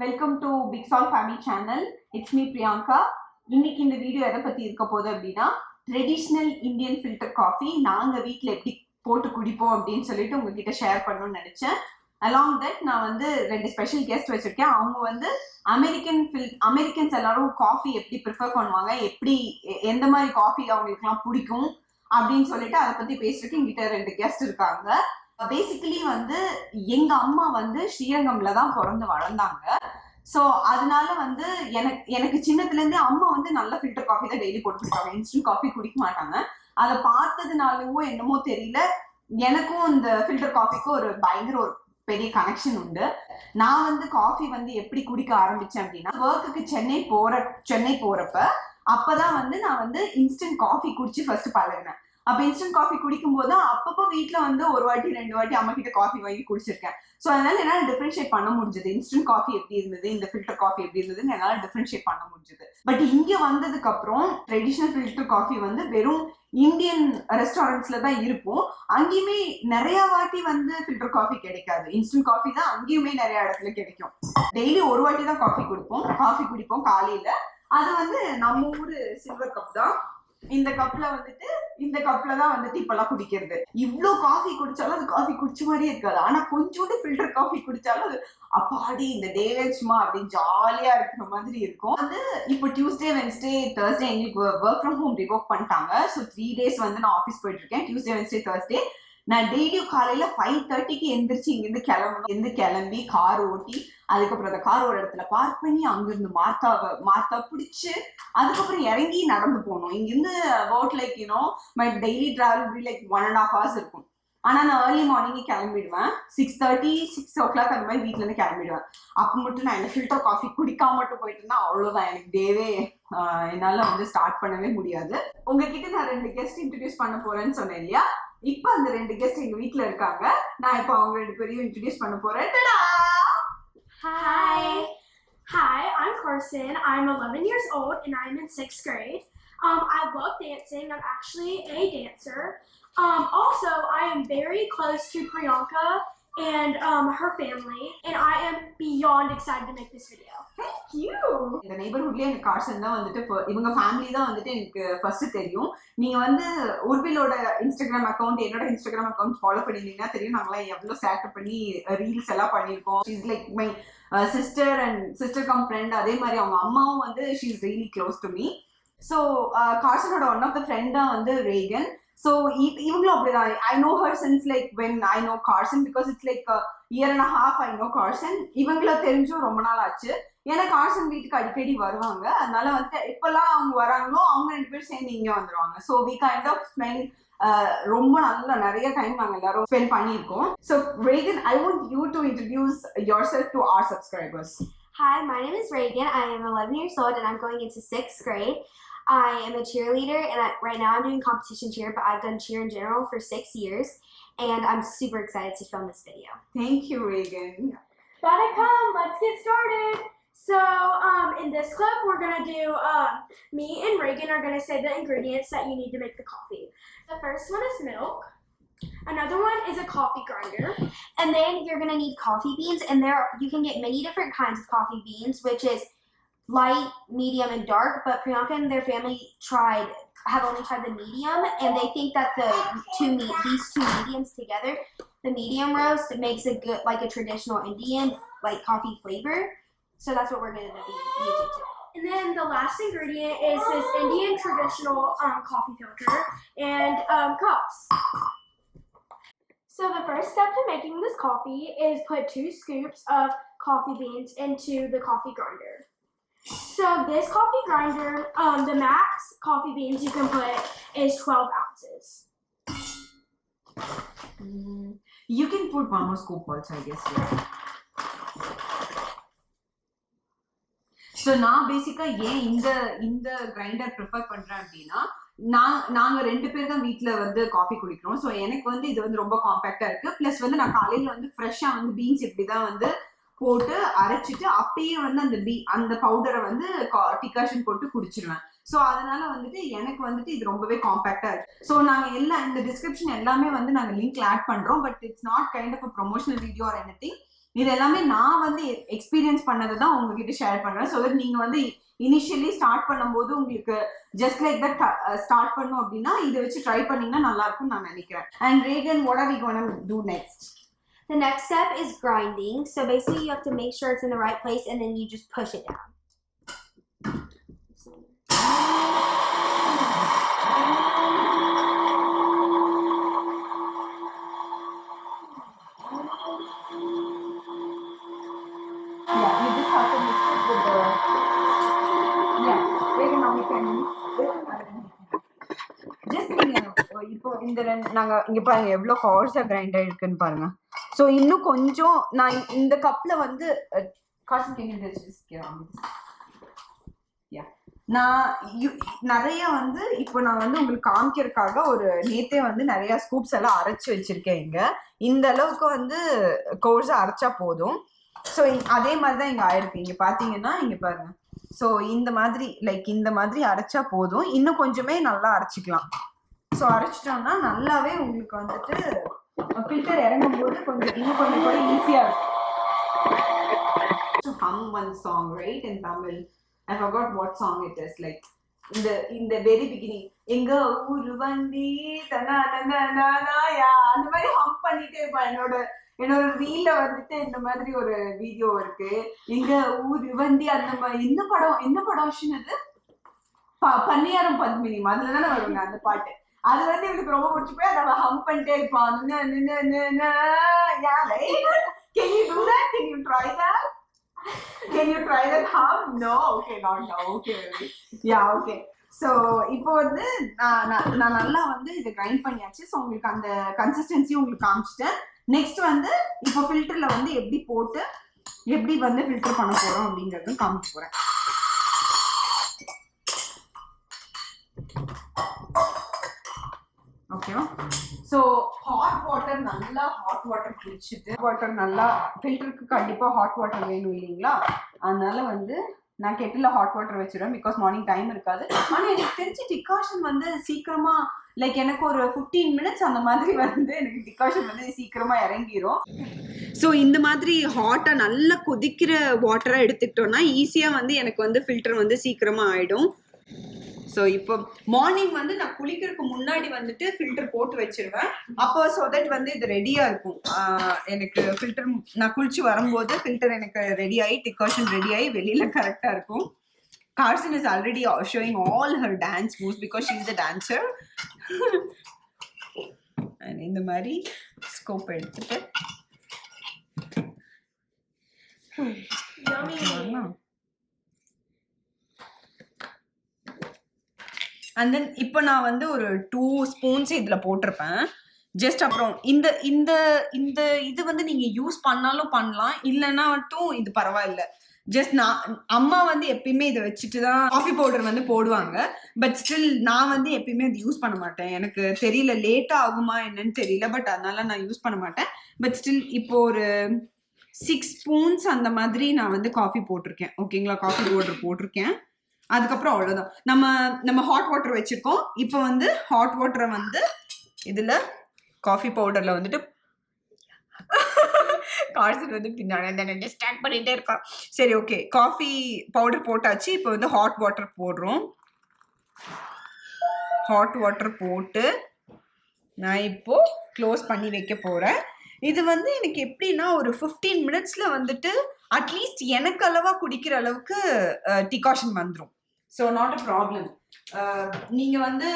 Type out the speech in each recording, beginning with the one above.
Welcome to big சால் family channel. It's me Priyanka. இன்னைக்கு இந்த வீடியோ எதை பத்தி இருக்க போகுது அப்படின்னா, ட்ரெடிஷ்னல் இந்தியன் ஃபில்டர் காஃபி நாங்க வீட்டில் எப்படி போட்டு குடிப்போம் அப்படின்னு சொல்லிட்டு உங்ககிட்ட ஷேர் பண்ணணும்னு நினைச்சேன். அலாங் தட் நான் வந்து 2 ஸ்பெஷல் கெஸ்ட் வச்சிருக்கேன். அவங்க வந்து அமெரிக்கன்ஸ் எல்லாரும் காஃபி எப்படி ப்ரிஃபர் பண்ணுவாங்க, எப்படி எந்த மாதிரி காஃபி அவங்களுக்குலாம் பிடிக்கும் அப்படின்னு சொல்லிட்டு அதை பத்தி பேசுறதுக்கு எங்கிட்ட 2 கெஸ்ட் இருக்காங்க. பேசிக்கலி வந்து எங்க அம்மா வந்து ஸ்ரீரங்கம்ல தான் பிறந்து வளர்ந்தாங்க. ஸோ அதனால வந்து எனக்கு சின்னதுல இருந்தே அம்மா வந்து நல்ல ஃபில்டர் காஃபி தான் டெய்லி போட்டு குடிப்பாங்க. இன்ஸ்டன்ட் காஃபி குடிக்க மாட்டாங்க. அதை பார்த்ததுனாலவோ என்னமோ தெரியல, எனக்கும் இந்த ஃபில்டர் காஃபிக்கும் ஒரு பயங்கர ஒரு பெரிய கனெக்ஷன் உண்டு. நான் வந்து காஃபி வந்து எப்படி குடிக்க ஆரம்பிச்சேன் அப்படின்னா, ஒர்க்குக்கு சென்னை போறப்ப அப்பதான் வந்து நான் வந்து இன்ஸ்டன்ட் காஃபி குடிச்சு ஃபர்ஸ்ட் பழகினேன். அப்ப இன்ஸ்டன்ட் காஃபி குடிக்கும் போது அப்பப்போ வீட்டுல வந்து ஒரு வாட்டி 2 வாட்டி அம்மா கிட்ட காஃபி வாங்கி குடிச்சிருக்கேன். ஸோ அதனால என்னால டிஃபரன்ஷியேட் பண்ண முடிஞ்சது, இன்ஸ்டன்ட் காஃபி எப்படி இருந்தது, இந்த ஃபில்டர் காஃபி எப்படி இருந்ததுன்னு என்னால டிஃபரன்ஷியேட் பண்ண முடிஞ்சது. பட் இங்க வந்ததுக்கு அப்புறம் ட்ரெடிஷ்னல் ஃபில்டர் காஃபி வந்து வெறும் இந்தியன் ரெஸ்டாரண்ட்ஸ்ல தான் இருக்கும். அங்கேயுமே நிறைய வாட்டி வந்து ஃபில்டர் காஃபி கிடைக்காது. இன்ஸ்டன்ட் காஃபி தான் அங்கேயுமே நிறைய இடத்துல கிடைக்கும். டெய்லி ஒரு வாட்டி தான் காஃபி குடிப்போம் காலையில. அது வந்து நம்ம ஊரு சில்வர் கப் தான். இந்த கப்ல தான் வந்துட்டு இப்பெல்லாம் குடிக்கிறது. இவ்ளோ காஃபி குடிச்சாலும் அது காஃபி குடிச்ச மாதிரியே இருக்காது. ஆனா கொஞ்சோண்டு ஃபில்டர் காஃபி குடிச்சாலும் அது அப்பாடி இந்த டேவே சும்மா அப்படின்னு ஜாலியா இருக்கிற மாதிரி இருக்கும். வந்து இப்போ டியூஸ்டே, வென்ஸ்டே, தேர்ஸ்டே எங்களுக்கு ஒர்க் ஃப்ரம் ஹோம் ரிவோக் பண்ணிட்டாங்க. ஸோ 3 days வந்து நான் ஆஃபீஸ் போயிட்டு இருக்கேன். டியூஸ்டே, வென்ஸ்டே, தேர்ஸ்டே நான் டெய்லியும் காலையில 5:30க்கு எந்திரிச்சு இங்கிருந்து கிளம்பி கார் ஓட்டி, அதுக்கப்புறம் அந்த கார் ஒரு இடத்துல பார்க் பண்ணி அங்கிருந்து மார்த்தா பிடிச்சு அதுக்கப்புறம் இறங்கி நடந்து போகணும். இங்கிருந்து about like my daily travel be like 1.5 hours இருக்கும். ஆனா நான் ஏர்லி மார்னிங்கே கிளம்பிடுவேன். 6:30, 6 o'clock அந்த மாதிரி வீட்டுல இருந்து கிளம்பிடுவேன். அப்ப மட்டும் நான் என்ன ஃபில்டர் காஃபி குடிக்காம மட்டும் போயிட்டேன்னா அவ்வளவுதான், எனக்கு டேவே என்னால வந்து ஸ்டார்ட் பண்ணவே முடியாது. உங்ககிட்ட நான் 2 கெஸ்ட் இன்ட்ரடியூஸ் பண்ண போறேன்னு சொன்னேன் இல்லையா? இப்ப அந்த 2 கெஸ்ட் எங்க வீட்ல இருக்காங்க. நான் இப்ப அவங்க 2 பேரையும் இன்ட்ரோடியூஸ் பண்ண போறேன். Hi, I'm Carson. I'm 11 years old and I'm in 6th grade. I love dancing. I'm actually a dancer. Also, I am very close to Priyanka and her family, and I am beyond excited to make this video. Thank you. இந்த நெய்பர்ஹுட்லயே எனக்கு Carson தான் வந்துட்டு இவங்க family தான் வந்துட்டு எனக்கு first தெரியும். நீங்க வந்து உர்விலோட இன்ஸ்டாகிராம் அக்கௌண்ட், என்னோட இன்ஸ்டாகிராம் அக்கௌண்ட் ஃபாலோ பண்ணிருந்தீங்கன்னா தெரியும் நாங்களாம் எவ்வளவு சேட் பண்ணி ரீல்ஸ் எல்லாம் பண்ணியிருக்கோம். She's like my sister cum friend. அதே மாதிரி அவங்க அம்மாவும் வந்து she is really close to me. So கார்சனோட ஒன் ஆஃப் த ஃப்ரெண்ட் தான் வந்து ரேகன். So இவங்களும் அப்படிதான். I know her since like when I know Carson, because it's like a year and a half I know Carson. இவங்கள தெரிஞ்சும் ரொம்ப நாள் ஆச்சு. ஏன்னா கார்சன் வீட்டுக்கு அடிக்கடி வருவாங்க. அதனால வந்து இப்பெல்லாம் அவங்க வராங்களோ அவங்க 2 பேரும் சேர்ந்து இங்க வந்துருவாங்க. So we kind of spend ரொம்ப நல்ல நிறைய டைம் நாங்க எல்லாரும் ஸ்பெண்ட் பண்ணியிருக்கோம். So Reagan, I want you to introduce yourself to our subscribers. Hi, my name is Reagan. I am 11 years old and I'm going into 6th grade. I am a cheerleader and right now I'm doing competition cheer, but I've done cheer in general for 6 years and I'm super excited to film this video. Thank you, Reagan. Gotta come, let's get started. So in this clip we're gonna do me and Reagan are gonna say the ingredients that you need to make the coffee. The first one is milk. Another one is a coffee grinder. And then you're gonna need coffee beans, and you can get many different kinds of coffee beans, which is light, medium, and dark, but Priyanka and their family have only tried the medium, and they think that these two mediums together, the medium roast makes a good, like a traditional Indian like coffee flavor. So that's what we're gonna be using today. And then the last ingredient is this Indian traditional coffee filter and cups. So the first step to making this coffee is put 2 scoops of coffee beans into the coffee grinder. So this coffee grinder, the max coffee beans you can put is 12 ounces. You can put 1 more scoop also, I guess. Yeah. So நான் பேசிக்கா ஏன் இந்த grinder prefer பண்றேன் அப்படின்னா, நாங்க 2 பேர் தான் வீட்டுல வந்து காஃபி குடிக்கிறோம். ஸோ எனக்கு வந்து இது வந்து ரொம்ப காம்பேக்டா இருக்கு. பிளஸ் வந்து நான் காலையில வந்து ஃப்ரெஷ்ஷா வந்து பீன்ஸ் இப்படிதான் வந்து போட்டு அரைச்சிட்டு அப்பயே வந்து அந்த பவுடரை வந்து டிகாஷன் போட்டு குடிச்சிருவேன். ஸோ அதனால வந்துட்டு எனக்கு வந்துட்டு இது ரொம்பவே காம்பேக்டா இருக்கு. ஸோ நாங்க எல்லாம் இந்த டிஸ்கிரிப்ஷன் எல்லாமே வந்து நாங்க லிங்க்ல ஆட் பண்றோம். But it's not kind of a promotional video or anything. இது எல்லாமே நான் வந்து எக்ஸ்பீரியன்ஸ் பண்ணதை தான் உங்ககிட்ட ஷேர் பண்றேன். ஸோ தட் நீங்க வந்து இனிஷியலி ஸ்டார்ட் பண்ணும்போது உங்களுக்கு ஜஸ்ட் லைக் தட் ஸ்டார்ட் பண்ணும் அப்படின்னா இதை வச்சு ட்ரை பண்ணீங்கன்னா நல்லா இருக்கும்னு நான் நினைக்கிறேன். And ரேகன், what are we going to do next? The next step is grinding. So basically you have to make sure it's in the right place and then you just push it down. Yeah, you just have to mix it with the... Yeah, Regen, now we can just இப்போ இந்த நாங்க இங்க பாருங்க எவ்வளவு ஹார்ஸா grind ஆயிருக்குன்னு பாருங்க. So இன்னும் கொஞ்சம் நான் இந்த கப்ல வந்து நான் நிறைய வந்து இப்போ நான் வந்து உங்களுக்கு காமிக்கிறதுக்காக ஒரு நேத்தே வந்து நிறைய ஸ்கூப்ஸ் எல்லாம் அரைச்சு வச்சிருக்கேன். இங்க இந்த அளவுக்கு வந்து கோர்ஸா அரைச்சா போதும். ஸோ அதே மாதிரிதான் இங்க ஆயிருக்கு. இங்க பாத்தீங்கன்னா இங்க பாருங்க. ஸோ இந்த மாதிரி லைக் இந்த மாதிரி அரைச்சா போதும். இன்னும் கொஞ்சமே நல்லா அரைச்சிக்கலாம். ஸோ அரைச்சிட்டோம்னா நல்லாவே உங்களுக்கு வந்துட்டு ஃபில்டர் இறங்கும் போது கொஞ்சம் இன்னும் கொஞ்சம் கூட ஈஸியா இருக்கும். Hum one song, right, in Tamil. I forgot what song it is. Like in the very beginning, எங்க ஊரு வண்டி தனா தனா நானா யா, அந்த மாதிரி ஹம் பண்ணிட்டே இருப்பேன். என்னோட ரீல்ல வந்துட்டு இந்த மாதிரி ஒரு வீடியோ இருக்கு. எங்க ஊரு வண்டி அந்த மாதிரி என்ன படம் அது பன்னியாரம் பத்மினி, அதுல தானே வருங்க அந்த பாட்டு. அது வந்து எனக்கு ரொம்ப பிடிச்சி போய் அதை ஹம் பண்ணிட்டே இருப்பான். Can you do that? Can you try that? Can you try that hum? No, okay, not now. Okay, yeah, okay. So இப்போ வந்து நான் நல்லா வந்து இதை கிரைண்ட் பண்ணியாச்சு. ஸோ உங்களுக்கு அந்த கன்சிஸ்டன்சி உங்களுக்கு காமிச்சிட்டேன். நெக்ஸ்ட் வந்து இப்போ ஃபில்டர்ல வந்து எப்படி போட்டு எப்படி வந்து ஃபில்டர் பண்ண போறோம் அப்படிங்கறதும் காமிக்க போறேன். ஓகேவா? ஸோ ஹாட் வாட்டர் குடிச்சிட்டு நல்லா ஃபில்டருக்கு கண்டிப்பா ஹாட் வாட்டர் வேணும் இல்லைங்களா? அதனால வந்து நான் கெட்டில ஹாட் வாட்டர் வச்சிருவேன். பிகாஸ் மார்னிங் டைம் இருக்காது. ஆனா எனக்கு தெரிஞ்சு டிகாஷன் வந்து சீக்கிரமா லைக் எனக்கு ஒரு 15 மினிட்ஸ் அந்த மாதிரி வந்து எனக்கு டிகாஷன் வந்து சீக்கிரமா இறங்கிரும். ஸோ இந்த மாதிரி ஹாட்டா நல்லா கொதிக்கிற வாட்டரா எடுத்துக்கிட்டோம்னா ஈஸியா வந்து எனக்கு வந்து ஃபில்டர் வந்து சீக்கிரமா ஆயிடும். ஸோ இப்போ மார்னிங் வந்து நான் குளிக்கிறதுக்கு முன்னாடி வந்துட்டு ஃபில்டர் போட்டு வச்சிருவேன். அப்போ ஸோ தட் வந்து இது ரெடியா இருக்கும். எனக்கு ஃபில்டர் நான் குளிச்சு வரும்போது ஃபில்டர் எனக்கு ரெடி ஆகி டிகாஷன் ரெடி ஆகி வெளியில கரெக்டா இருக்கும். Carson is already showing all her dance moves because she is a dancer. And இந்த மாதிரி ஸ்கோப் எடுத்துட்டு அண்ட் தென் இப்போ நான் வந்து ஒரு 2 ஸ்பூன்ஸ் இதுல போட்டிருப்பேன். ஜஸ்ட் அப்புறம் இந்த இந்த இந்த இது வந்து நீங்க யூஸ் பண்ணாலும் பண்ணலாம், இல்லைன்னா மட்டும் இது பரவாயில்ல. ஜஸ்ட் அம்மா வந்து எப்பயுமே இதை வச்சுட்டு தான் காஃபி பவுடர் வந்து போடுவாங்க. பட் ஸ்டில் நான் வந்து எப்பயுமே இது யூஸ் பண்ண மாட்டேன். எனக்கு தெரியல, லேட்டா ஆகுமா என்னன்னு தெரியல. பட் அதனால நான் யூஸ் பண்ண மாட்டேன். பட் ஸ்டில் இப்போ ஒரு 6 ஸ்பூன்ஸ் அந்த மாதிரி நான் வந்து காஃபி போட்டிருக்கேன். ஓகேங்களா? காஃபி பவுடர் போட்டிருக்கேன். அதுக்கப்புறம் அவ்வளோதான். நம்ம ஹாட் வாட்டர் வச்சிருக்கோம். இப்போ வந்து ஹாட் வாட்டரை வந்து இதுல காஃபி பவுடர்ல வந்துட்டு கார்சன் வந்து பின்னாடி ஸ்டார்ட் பண்ணிட்டே இருக்கான். சரி, ஓகே, காஃபி பவுடர் போட்டாச்சு. இப்போ வந்து ஹாட் வாட்டர் போடுறோம். ஹாட் வாட்டர் போட்டு நான் இப்போ க்ளோஸ் பண்ணி வைக்க போறேன். இது வந்து எனக்கு எப்படின்னா ஒரு 15 மினிட்ஸ்ல வந்துட்டு அட்லீஸ்ட் எனக்கு அளவா குடிக்கிற அளவுக்கு டிகாஷன் வந்துடும். So not a problem. நீங்க வந்து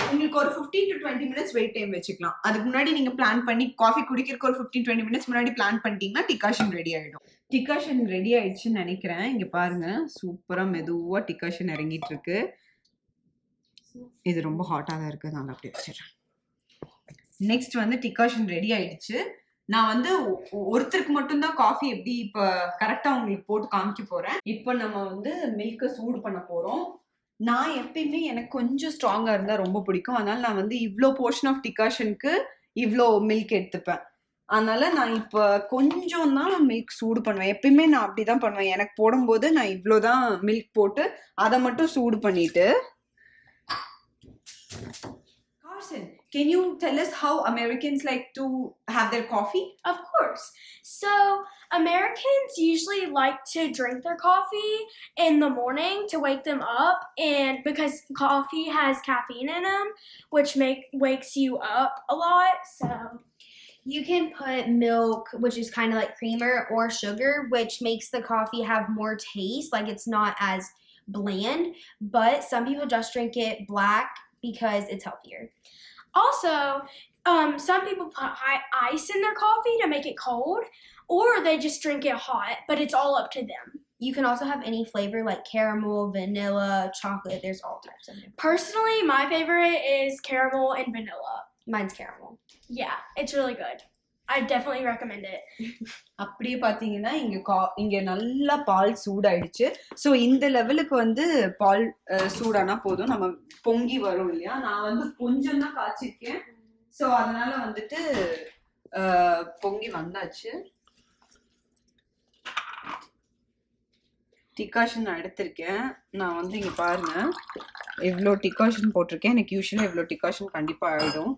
உங்களுக்கு ஒரு 15 to 20 மினிட்ஸ் வெயிட் டைம் வச்சுக்கலாம். அதுக்கு முன்னாடி நீங்க பிளான் பண்ணி காஃபி குடிக்கிறதுக்கு ஒரு 15-20 மினிட்ஸ் முன்னாடி பிளான் பண்ணிட்டீங்கன்னா டிகாஷன் ரெடி ஆயிடும். டிகாஷன் ரெடி ஆயிடுச்சுன்னு நினைக்கிறேன். இங்க பாருங்க, சூப்பரா மெதுவா டிகாஷன் இறங்கிட்டு இருக்கு. இது ரொம்ப ஹாட்டா தான் இருக்கு, நான் அப்படியே வச்சிடறேன். நெக்ஸ்ட் வந்து டிகாஷன் ரெடி ஆயிடுச்சு. நான் வந்து ஒருத்தருக்கு மட்டும்தான் காஃபி எப்படி இப்ப கரெக்டா உங்களுக்கு போட்டு காமிக்க போறேன். இப்போ நம்ம வந்து மில்கை சூடு பண்ண போறோம். நான் எப்பயுமே எனக்கு கொஞ்சம் ஸ்ட்ராங்கா இருந்தா ரொம்ப பிடிக்கும். அதனால நான் வந்து இவ்வளோ போர்ஷன் ஆஃப் டிகாஷனுக்கு இவ்வளோ மில்க் எடுத்துப்பேன். அதனால நான் இப்போ கொஞ்சம் தான் மில்க் சூடு பண்ணுவேன். எப்பயுமே நான் அப்படிதான் பண்ணுவேன். எனக்கு போடும்போது நான் இவ்வளோதான் மில்க் போட்டு அதை மட்டும் சூடு பண்ணிட்டு Carson, can you tell us how Americans like to have their coffee? Of course. So, Americans usually like to drink their coffee in the morning to wake them up, and because coffee has caffeine in them, which wakes you up a lot. So, You can put milk, which is kind of like creamer, or sugar, which makes the coffee have more taste. Like it's not as bland, but some people just drink it black because it's healthier. also, some people put ice in their coffee to make it cold, or they just drink it hot, but it's all up to them. You can also have any flavor like caramel, vanilla, chocolate. There's all types of them. Personally, my favorite is caramel and vanilla. Mine's caramel. Yeah, it's really good. I definitely recommend it. அப்படியே பாத்தீங்கன்னா இங்க நல்லா பால் சூடாயிடுச்சு. So இந்த லெவலுக்கு வந்து பால் சூடானா போதும், நம்ம பொங்கி வரும் இல்லையா. நான் வந்து கொஞ்சம் தான் காய்ச்சிருக்கேன். ஸோ அதனால வந்துட்டு பொங்கி வந்தாச்சு. டிகாஷன் நான் எடுத்திருக்கேன். நான் வந்து இங்க பாருங்க எவ்வளோ டிகாஷன் போட்டிருக்கேன். எனக்கு யூஸ்வலாக எவ்வளோ டிகாஷன் கண்டிப்பா ஆயிடும்.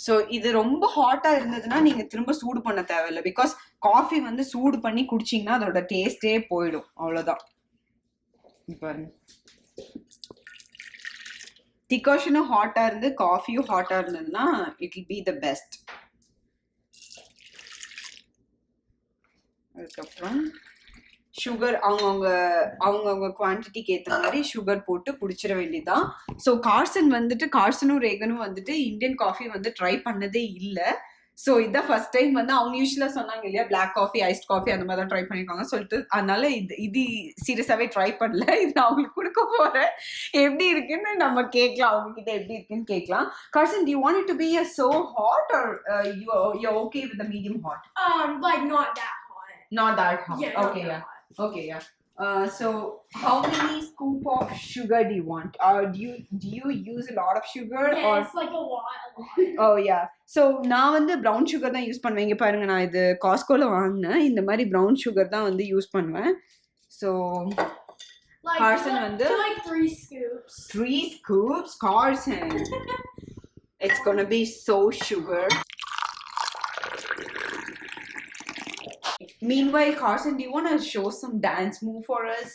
ஸோ இது ரொம்ப ஹாட்டா இருந்ததுன்னா நீங்க திரும்ப சூடு பண்ண தேவையில்லை. பிகாஸ் காஃபி வந்து சூடு பண்ணி குடிச்சிங்கன்னா அதோட டேஸ்டே போயிடும். அவ்வளோதான். பாருங்க, டிகாஷனும் ஹாட்டா இருந்து காஃபியும் ஹாட்டா இருந்ததுன்னா it will be the best. அதுக்கப்புறம் சுகர் அவங்கவுங்க குவான்டிட்டிக்கு ஏற்ற மாதிரி சுகர் போட்டு குடிச்சிட வேண்டியதுதான். ஸோ கார்சனும் ரேகனும் வந்துட்டு இந்தியன் காஃபி வந்து ட்ரை பண்ணதே இல்லை. ஸோ இதான் ஃபர்ஸ்ட் டைம் வந்து அவங்க யூஸ்வலாக சொன்னாங்க இல்லையா, பிளாக் காஃபி, ஐஸ்ட் காஃபி அந்த மாதிரி தான் ட்ரை பண்ணியிருக்காங்க சொல்லிட்டு, அதனால இது சீரியஸாகவே ட்ரை பண்ணல. இது நான் அவங்களுக்கு கொடுக்க போறேன். எப்படி இருக்குன்னு நம்ம கேட்கலாம், அவங்க கிட்ட எப்படி இருக்குன்னு கேட்கலாம். Carson, do you want it to be so hot or you're okay with the medium hot? Like not that hot. Not that hot. Yeah. Okay, yeah. Okay, yeah. So how many scoop of sugar do you want? Or do you use a lot of sugar? Yeah, or it's like a lot. oh yeah. So நான் வந்து brown sugar தான் use பண்ணுவேன். இங்க பாருங்க, நான் இது காஸ்கோல வாங்கினேன். இந்த மாதிரி brown sugar தான் வந்து யூஸ் பண்ணுவேன். So Like Carson வந்து like 3 scoops. 3 scoops, Carson. It's gonna be so sugar. Meanwhile, Carson, do you want to show some dance move for us?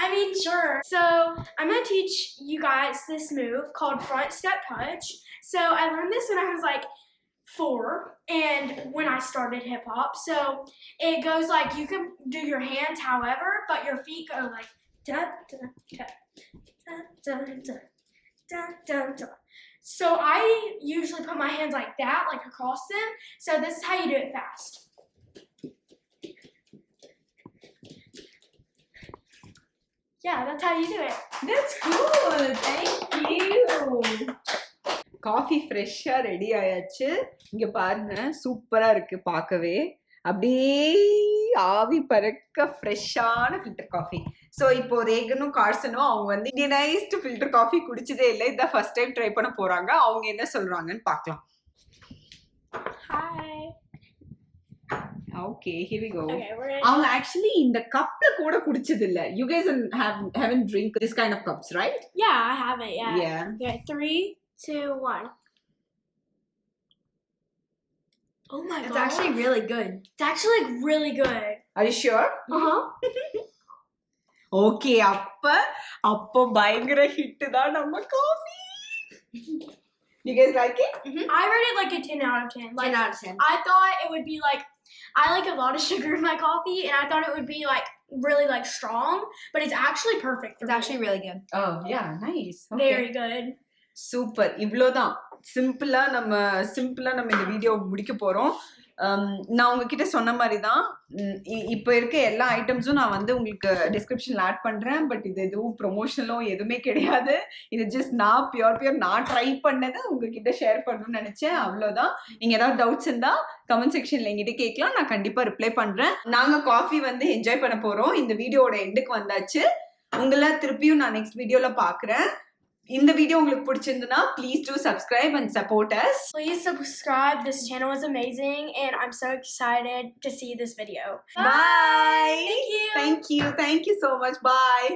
I mean, sure. So I'm gonna teach you guys this move called front step touch. So I learned this when I was like 4, and when I started hip hop. So it goes like you can do your hands however, but your feet go like da da da da da da da da da. So I usually put my hands like that, like across them. So this is how you do it fast. Yeah, that's how you do it. That's cool. Thank you. Coffee ஃப்ரெஷ்ஷா ready ஆயாச்சு. இங்க பாருங்க, சூப்பரா இருக்கு பார்க்கவே. அப்படியே ஆவி பறக்க ஃப்ரெஷ்ஷான ஃபில்டர் காஃபி. ஸோ இப்போ ரேகனும் கார்சனும் அவங்க வந்து இண்டியனைஸ்டு ஃபில்டர் காஃபி குடிச்சதே இல்லை. இதான் ஃபர்ஸ்ட் டைம் ட்ரை பண்ண போறாங்க. அவங்க என்ன சொல்றாங்கன்னு பார்க்கலாம். Hi. Okay, here we go. Okay, we're ready. அவங்க ஆக்சுவலி இந்த கப்ல கூட குடிச்சது இல்ல. You guys haven't drink this kind of cups, right? Yeah, I have it. Yeah. Yeah. Okay, 3, 2, 1. Oh my god. It's actually really good. It's actually like really good. Are you sure? Uh-huh. Okay, அப்ப பயங்கர hit தான் நம்ம coffee. You guys like it? Mm-hmm. I rated like a 10 out of 10. Like 10 out of 10. I thought it would be like, I like a lot of sugar in my coffee, and I thought it would be like really like strong, but it's actually perfect for It's me. actually really good. Oh, yeah, nice. Okay. Very good. Super. இவ்வளோதான் சிம்பிளா நம்ம இந்த video முடிக்க போறோம். நான் உங்ககிட்ட சொன்ன மாதிரி தான் இப்போ இருக்க எல்லா ஐட்டம்ஸும் நான் வந்து உங்களுக்கு டிஸ்கிரிப்ஷன்ல ஆட் பண்றேன். பட் இது எதுவும் ப்ரொமோஷனலோ எதுவுமே கிடையாது. இது ஜஸ்ட் நான் பியூர் நான் ட்ரை பண்ணதை உங்ககிட்ட ஷேர் பண்ணணும்னு நினைச்சேன். அவ்வளோதான். நீங்க ஏதாவது டவுட்ஸ் இருந்தா கமெண்ட் செக்ஷன்ல எங்கிட்ட கேட்கலாம். நான் கண்டிப்பா ரிப்ளை பண்றேன். நாங்க காஃபி வந்து என்ஜாய் பண்ண போறோம். இந்த வீடியோட எண்டுக்கு வந்தாச்சு. உங்களை திருப்பியும் நான் நெக்ஸ்ட் வீடியோல பாக்குறேன். இந்த வீடியோ உங்களுக்கு பிடிச்சிருந்தா please do subscribe and support us. Please subscribe. This channel is amazing, and I'm so excited to see this video. Bye. Thank you. Thank you so much. Bye.